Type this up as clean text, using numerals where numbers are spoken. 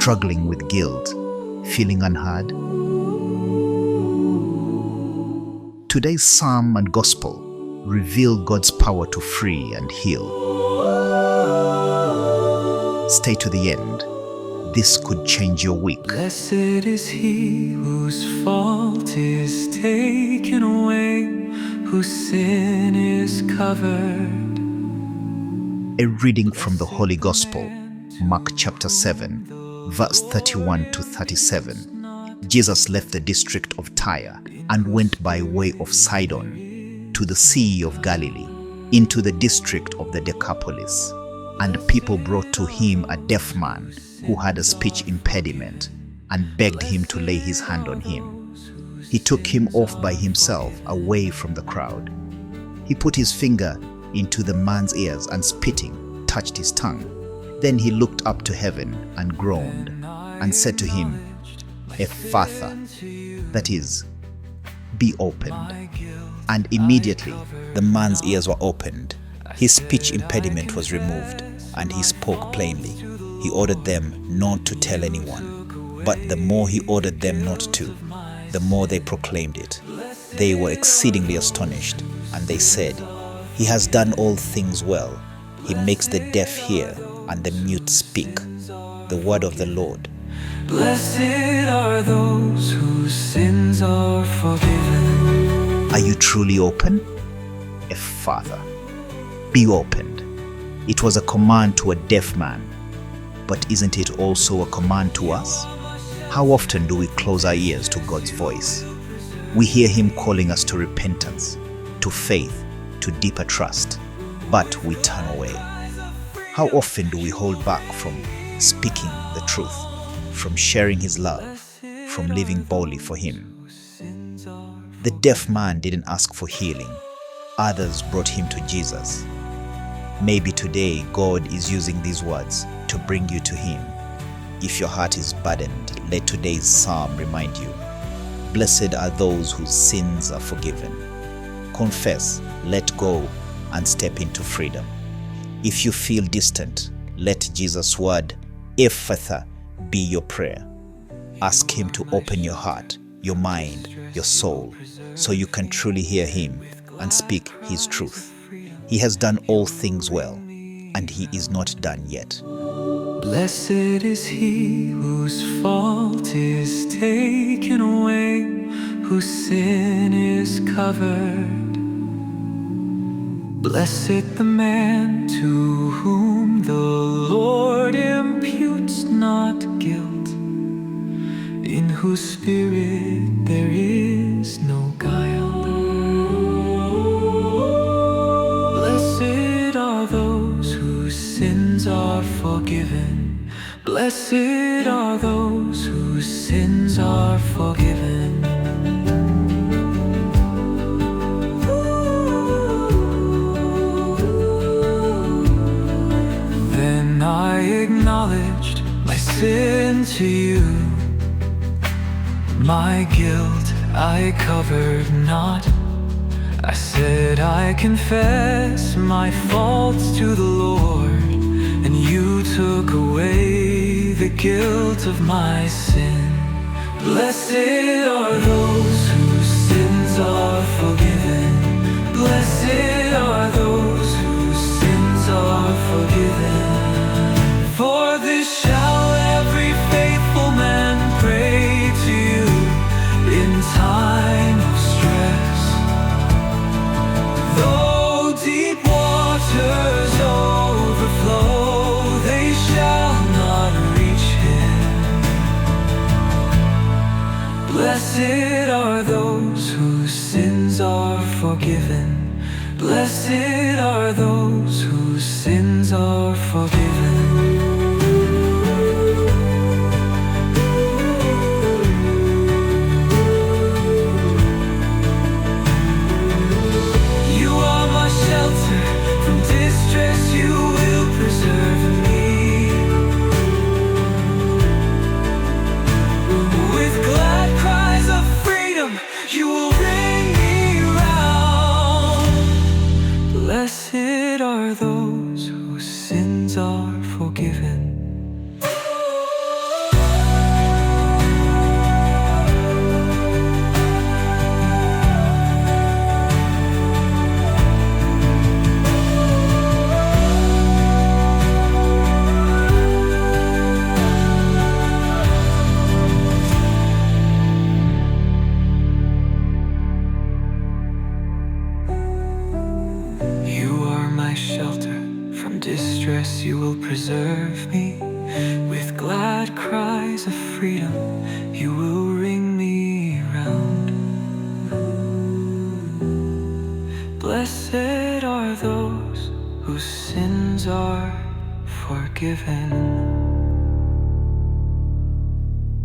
struggling with guilt, feeling unheard? Today's psalm and gospel reveal God's power to free and heal. Stay to the end. This could change your week. Blessed is he whose fault is taken away, whose sin is covered. A reading from the Holy Gospel, Mark chapter 7, verse 31 to 37. Jesus left the district of Tyre and went by way of Sidon to the Sea of Galilee, into the district of the Decapolis. And people brought to him a deaf man who had a speech impediment and begged him to lay his hand on him. He took him off by himself away from the crowd. He put his finger into the man's ears and spitting, touched his tongue. Then he looked up to heaven and groaned and said to him, Ephphatha, that is, be opened. And immediately the man's ears were opened. His speech impediment was removed, and he spoke plainly. He ordered them not to tell anyone, but the more he ordered them not to, the more they proclaimed it. They were exceedingly astonished, and they said, He has done all things well. He makes the deaf hear and the mute speak. The word of the Lord. Blessed are those whose sins are forgiven. Are you truly open? Ephphatha, be opened. It was a command to a deaf man, but isn't it also a command to us? How often do we close our ears to God's voice? We hear him calling us to repentance, to faith, to deeper trust, but we turn away. How often do we hold back from speaking the truth, from sharing his love, from living boldly for him? The deaf man didn't ask for healing. Others brought him to Jesus. Maybe today God is using these words to bring you to him. If your heart is burdened, let today's psalm remind you. Blessed are those whose sins are forgiven. Confess, let go, and step into freedom. If you feel distant, let Jesus' word, Ephphatha, be your prayer. Ask him to open your heart, your mind, your soul, so you can truly hear him and speak his truth. He has done all things well, and he is not done yet. Blessed is he whose fault is taken away, whose sin is covered. Blessed the man to whom the Lord imputes not guilt, in whose spirit there is no guile. Blessed are those whose sins are forgiven. Blessed are those whose sins are forgiven. Then I acknowledged my sin to you. My guilt I covered not. I said I confess my faults to the Lord, and you took away the guilt of my sin. Blessed are those whose sins are forgiven. Blessed are those whose sins are forgiven. For this shall every faithful man pray to you in time of stress. Though deep waters overflow, they shall not reach him. Blessed are those whose sins are forgiven. Blessed are those whose sins are forgiven. Blessed are those whose sins are forgiven. my shelter. From distress you will preserve me. With glad cries of freedom you will ring me round. Blessed are those whose sins are forgiven.